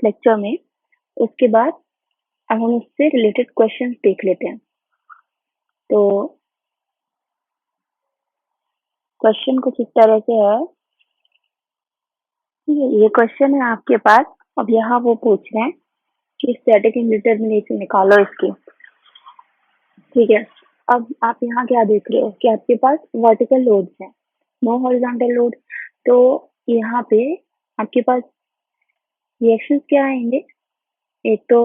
Lecture में। उसके बाद अब हम उससे रिलेटेड क्वेश्चंस देख लेते हैं। तो क्वेश्चन कुछ इस तरह से है, ये क्वेश्चन है आपके पास। अब यहाँ वो पूछ रहे हैं कि स्टैटिक इंडिटरमिनेसी निकालो इसकी। ठीक है, अब आप यहाँ क्या देख रहे हो कि आपके पास वर्टिकल लोड्स है, नो हॉरिजॉन्टल लोड। तो यहाँ पे आपके पास रिएक्शंस क्या आएंगे, एक तो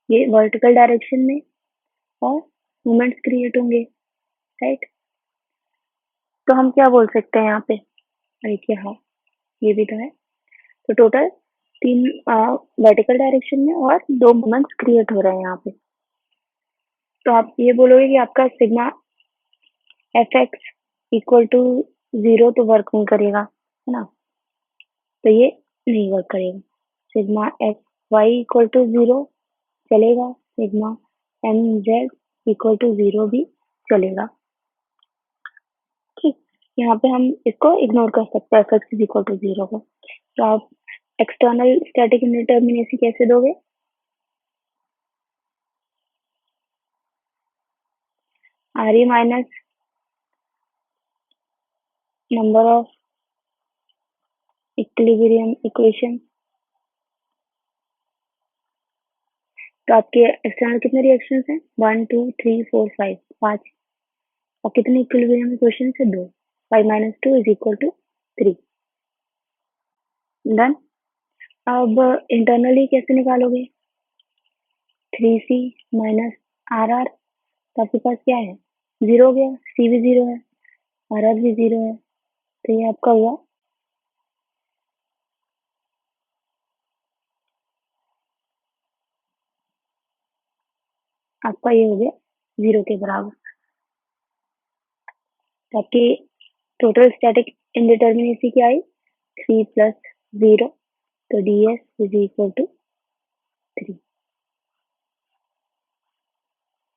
ये वर्टिकल डायरेक्शन में और मोमेंट्स क्रिएट होंगे, राइट। तो हम क्या बोल सकते हैं यहाँ पे, अरे क्या, हाँ ये भी तो है। तो टोटल 3 वर्टिकल डायरेक्शन में और 2 मोमेंट्स क्रिएट हो रहे हैं यहाँ पे। तो आप ये बोलोगे कि आपका sigma F X equal to 0 तो वर्क नहीं करेगा, है ना। तो ये नहीं वर्क करेगा। Sigma F Y equal to 0 चलेगा, sigma M Z equal to 0 भी चलेगा। ठीक, यहाँ पे हम इसको इग्नोर कर सकते हैं F X is equal to 0 को। तो आप एक्सटर्नल स्टैटिक इंडिटरमिनेसी कैसे दोगे, R E minus number of equilibrium equation. तो आपके एक्सटर्नल कितने रिएक्शंस हैं, 1 2 3 4 5, 5। और कितने इक्विलिब्रियम इक्वेशन है, 2। 5 minus 2 is equal to 3। Done. अब इंटरनली कैसे निकालोगे, 3c माइनस आर आर। तो आपके पास क्या है, 0 हो गया, c भी 0 है, आर आर भी 0 है। तो ये आपका हुआ आपका ये हो गया 0 के बराबर। तो आपकी टोटल स्टैटिक इंडिटरमिनेसी क्या आई, 3 प्लस 0। तो D S is equal to 3।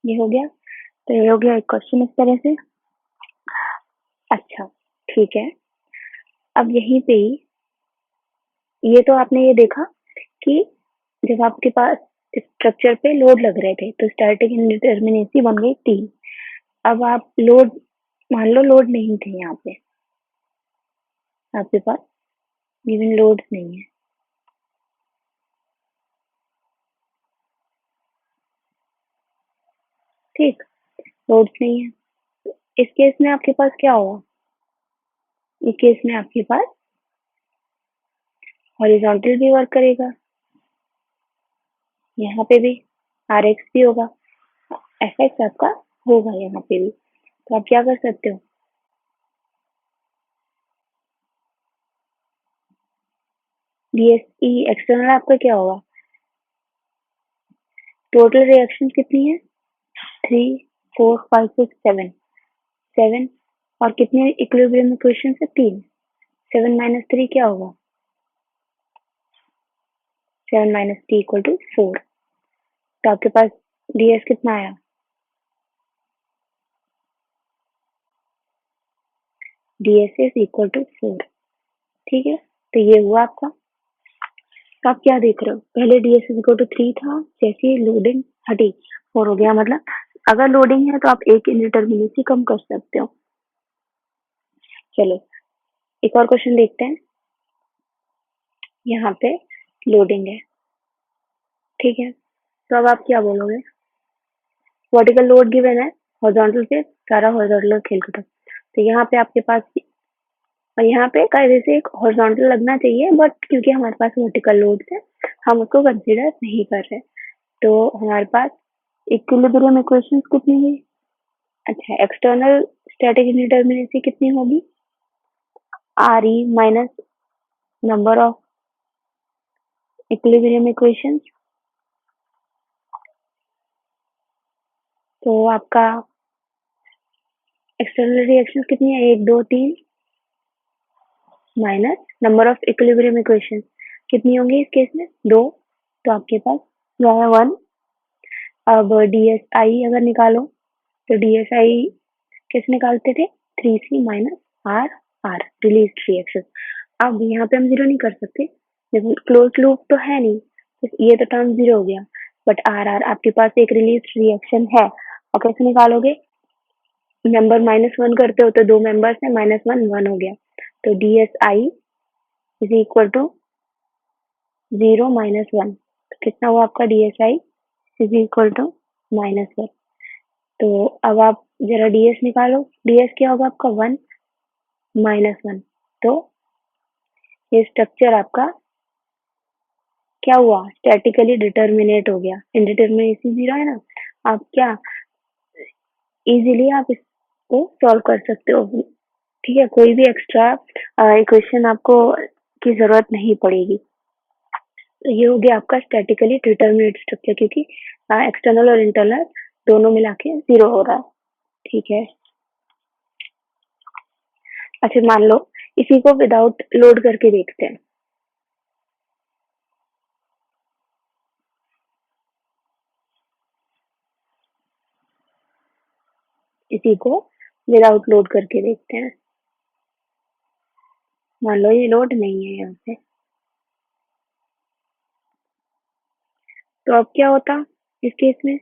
ये हो गया। तो ये हो गया एक क्वेश्चन इस तरह से। अच्छा ठीक है, अब यहीं पे ही ये तो आपने ये देखा कि जब आपके पास स्ट्रक्चर पे लोड लग रहे थे तो स्टैटिक इंडिटरमिनेसी बन गई 3। अब आप लोड, मान लो लोड नहीं थे यहाँ पे, आपके पास गिवन लोड नहीं है, ठीक, लोड नहीं है। तो इस केस में आपके पास क्या होगा, इस केस में आपके पास हॉरिजॉन्टल भी वर्क करेगा, यहाँ पे भी आर एक्स भी होगा, एफ एक्स आपका होगा यहाँ पे भी। तो आप क्या कर सकते हो, डीएसई एक्सटर्नल आपका क्या होगा, टोटल रिएक्शन कितनी है, 3 4 5 6 7, 7। और कितने इक्विलिब्रियम इक्वेशन है, 3। 7 माइनस 3 क्या होगा, 7 माइनस 3 इक्वल टू 4। तो आपके पास डीएस कितना आया, डीएस इज इक्वल टू 4। ठीक है, तो ये हुआ आपका। तो आप क्या देख रहे हो, पहले डीएस इज इक्वल टू 3 था, जैसे ही लोडिंग हटी 4 हो गया। मतलब अगर लोडिंग है तो आप एक इंडिटरमिनेसी कम कर सकते हो। चलो एक और क्वेश्चन देखते हैं। यहाँ पे लोडिंग है, ठीक है। तो अब आप क्या बोलोगे, वर्टिकल लोड गिवन है, हॉरिजॉन्टल से सारा हॉरिजॉन्टल खेल खत्म। तो यहाँ पे आपके पास, और यहाँ पे कायदे से एक हॉरिजॉन्टल लगना चाहिए, बट क्योंकि हमारे पास वर्टिकल लोड है हम उसको कंसीडर नहीं कर रहे। तो हमारे पास इक्विलिब्रियम इक्वेशंस कितनी हुई, अच्छा एक्सटर्नल स्टैटिक इंडिटरमिनेसी कितनी होगी, are E minus number of equilibrium equations. तो आपका एक्सटर्नल रिएक्शन कितनी है, 1 2 3 minus number of equilibrium equation कितनी होंगी इस केस में, 2। तो आपके पास क्या है, 1। अब डी एस आई अगर निकालो तो डी एस आई कैसे निकालते थे, 3c minus R R, release reaction. अब यहाँ पे हम 0 नहीं कर सकते, देखो क्लोज लूप तो है नहीं, तो ये तो टर्म जीरो हो गया। बट आर आर आपके पास एक रिलीज रिएक्शन है, और कैसे निकालोगे? नंबर -1 करते हो तो 2 मेंबर्स है, -1 1 हो गया। तो D S I is equal to 0 - 1। तो कितना हुआ आपका D S I is equal to -1। तो अब आप जरा डी एस निकालो, डी एस क्या होगा आपका 1 -1। तो ये स्ट्रक्चर आपका क्या हुआ? स्टैटिकली डिटर्मिनेट हो गया। इंडिटर्मिनेसी जीरो है ना, आप क्या इजीली आप इसको सॉल्व कर सकते हो। ठीक है, कोई भी एक्स्ट्रा इक्वेशन आपको की जरूरत नहीं पड़ेगी। तो ये हो गया आपका स्टैटिकली डिटर्मिनेट स्ट्रक्चर, क्योंकि एक्सटर्नल और इंटरनल दोनों मिला के जीरो हो रहा है। ठीक है, अच्छा मान लो इसी को विदाउट लोड करके देखते हैं। इसी को विदाउट लोड करके देखते हैं। मान लो ये लोड नहीं है यहाँ पे, तो अब क्या होता इस केस में?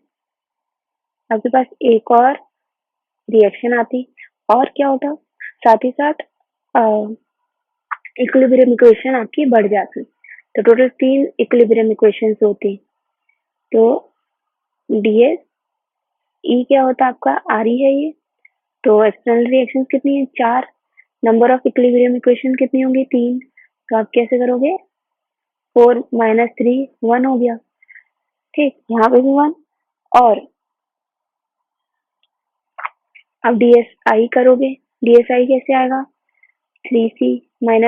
आपके पास एक और रिएक्शन आती, और क्या होता साथ ही साथ इक्विलिब्रियम इक्वेशन आपकी बढ़ जाती। तो टोटल 3 इक्विलिब्रियम इक्वेशंस होती। तो डीएस ई क्या होता आपका? आर ई है ये। तो एक्सटर्नल रिएक्शन कितनी है? 4। नंबर ऑफ इक्विलिब्रियम इक्वेशन कितनी होंगी? 3। तो आप कैसे करोगे? 4 - 3 1 हो गया। ठीक, यहाँ पे भी 1। और अब डीएसआई करोगे, डीएसआई कैसे आएगा? 3C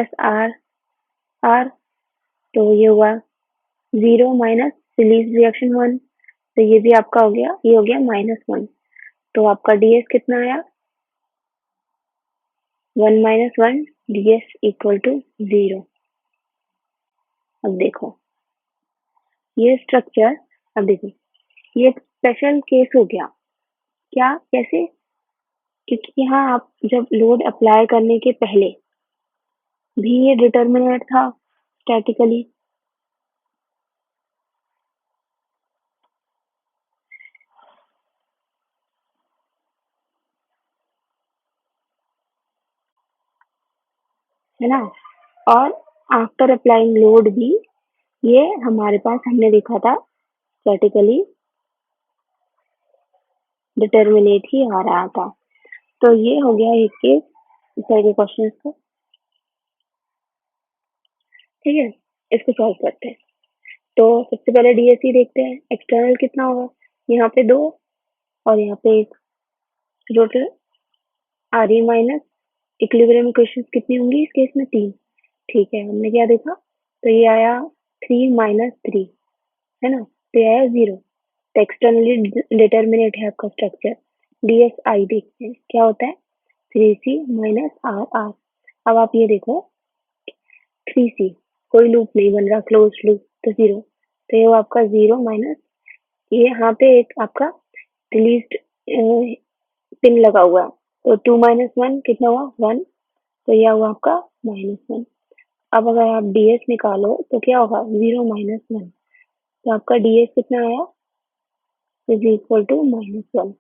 - are are. तो ये हुआ 0 माइनस रिलीज रिएक्शन 1। तो ये भी आपका हो गया, ये हो गया -1। तो आपका डीएस कितना आया? 1 - 1 डीएस इक्वल टू 0। अब देखो ये स्ट्रक्चर, अब देखो ये स्पेशल केस हो गया। क्या? कैसे? क्योंकि यहाँ आप जब लोड अप्लाई करने के पहले भी ये डिटर्मिनेट था स्टैटिकली। है ना, और आफ्टर अप्लाइंग लोड भी ये हमारे पास हमने देखा था स्टैटिकली डिटर्मिनेट ही आ रहा था। तो ये हो गया एक केस इस तरह के क्वेश्चन का। ठीक है, इसको सॉल्व करते हैं। तो सबसे पहले डीएससी देखते हैं, एक्सटर्नल कितना होगा? यहाँ पे 2 और यहाँ पे 1। Total are E minus equilibrium equations कितनी होंगी इस केस में? 3। ठीक है, हमने क्या देखा? तो ये आया 3 - 3, है ना, तो ये आया 0। तो एक्सटर्नली डिटर्मिनेट है आपका स्ट्रक्चर। डीएसआई देखते हैं क्या होता है? 3C - are are. अब आप ये देखो 3C, कोई लूप नहीं बन रहा, क्लोज लूप, तो 0। तो ये आपका 0 माइनस, ये यहाँ पे एक आपका रिलीज्ड पिन लगा हुआ है, तो 2 - 1 कितना हुआ? 1। तो यह हुआ आपका -1। अब अगर आप डीएस निकालो तो क्या होगा? 0 - 1। तो आपका डीएस कितना आया? Is equal to -1।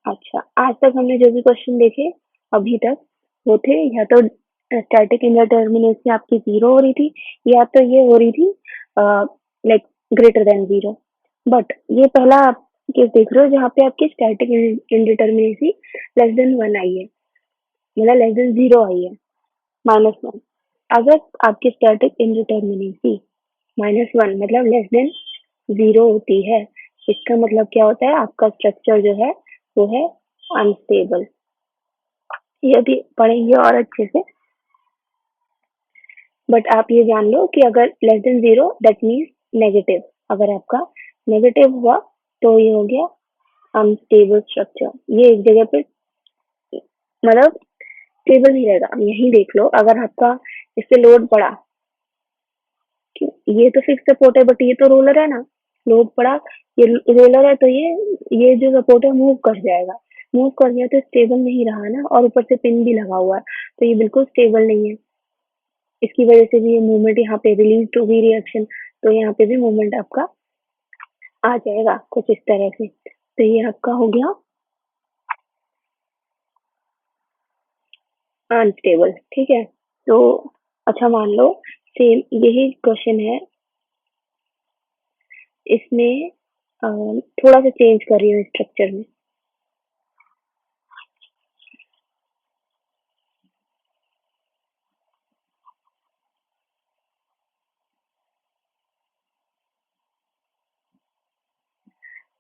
अच्छा, आज तक हमने जो भी क्वेश्चन देखे अभी तक, वो थे या तो स्टैटिक इंडिटरमिनेसी आपकी जीरो हो रही थी, या तो ये हो रही थी like greater than zero. But ये पहला आप केस देख रहे हो जहाँ पे आपकी स्टैटिक इंडिटरमिनेसी लेस देन 1 आई है, मतलब लेस देन जीरो आई है, -1। अगर आपकी स्टैटिक इंडिटरमिनेसी -1 मतलब लेस देन जीरो होती है, इसका मतलब क्या होता है? आपका स्ट्रक्चर जो है वो है अनस्टेबल। ये भी पढ़ेंगे और अच्छे से। बट आप ये जान लो कि अगर less than zero that means negative. अगर आपका नेगेटिव हुआ तो ये हो गया अनस्टेबल स्ट्रक्चर। ये एक जगह पे मतलब स्टेबल नहीं रहेगा। यही देख लो, अगर आपका इससे लोड पड़ा, ये तो फिक्स सपोर्ट है बट ये तो रोलर है ना, लोड पड़ा, ये रोलर है तो ये जो सपोर्ट है मूव कर जाएगा। मूव कर गया तो स्टेबल नहीं रहा ना, और ऊपर से पिन भी लगा हुआ है, तो ये बिल्कुल स्टेबल नहीं है। इसकी वजह से भी ये मूवमेंट यहाँ पे रिलीज होगी रिएक्शन, तो यहाँ पे भी मूवमेंट आपका आ जाएगा कुछ इस तरह से। तो ये आपका हो गया अनस्टेबल, ठीक है। तो अच्छा मान लो सेम यही क्वेश्चन है, इसमें थोड़ा सा चेंज कर रही हूँ स्ट्रक्चर में।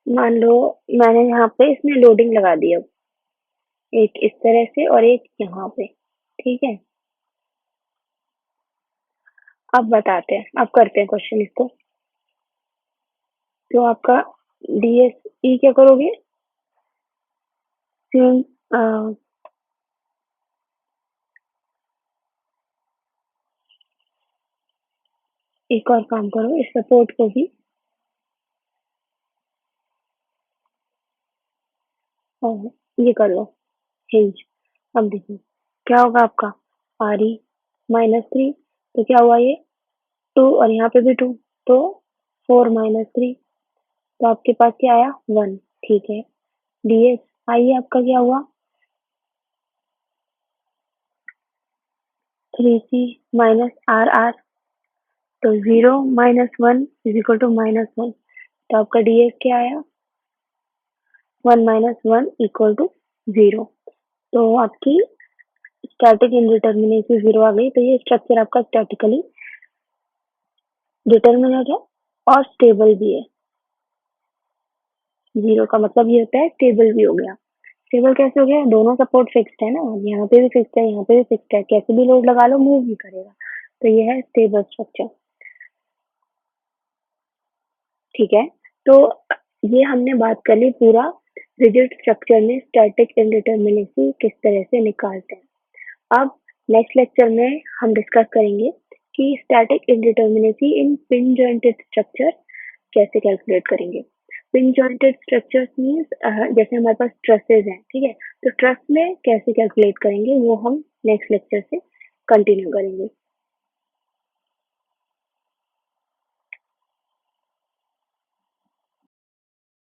मान लो मैंने यहाँ पे इसमें लोडिंग लगा दी, अब एक इस तरह से और एक यहाँ पे, ठीक है। अब बताते हैं, अब करते हैं क्वेश्चन इसको। तो आपका डीएसई क्या करोगे, सेम एक और काम करो, इस सपोर्ट को भी ये कर लो हिंज। अब देखो क्या होगा आपका, आर ई -3, तो क्या हुआ ये 2 और यहाँ पे भी 2, तो 4 -3, तो आपके पास क्या आया 1, ठीक है। डीएस आई आपका क्या हुआ 3C आर आर, तो 0 -1 इज इक्वल टू -1, तो आपका डीएस क्या आया 1 -1 इक्वल टू 0। तो आपकी स्टैटिक इंडिटर्मिनेसी 0 आ गई, तो ये स्ट्रक्चर आपका स्टैटिकली डिटर्मिनेट है और स्टेबल भी है। 0 का मतलब ये होता है स्टेबल भी हो गया। स्टेबल कैसे हो गया, दोनों सपोर्ट फिक्स्ड है ना, यहाँ पे भी फिक्स्ड है, यहाँ पे भी फिक्स्ड है, कैसे भी लोड लगा लो मूव नहीं करेगा, तो ये है स्टेबल स्ट्रक्चर, ठीक है। तो ये हमने बात कर ली पूरा रिजिड स्ट्रक्चर में स्टैटिक इंडिटर्मिनेसी किस तरह से निकालते हैं। अब नेक्स्ट लेक्चर में हम डिस्कस करेंगे कि स्टैटिक इंडिटर्मिनेसी इन पिन जॉइंटेड स्ट्रक्चर कैसे कैलकुलेट करेंगे। पिन जॉइंटेड स्ट्रक्चर्स मीन्स जैसे हमारे पास ट्रसेज हैं, ठीक है, तो ट्रस में कैसे कैलकुलेट करेंगे वो हम नेक्स्ट लेक्चर से कंटिन्यू करेंगे।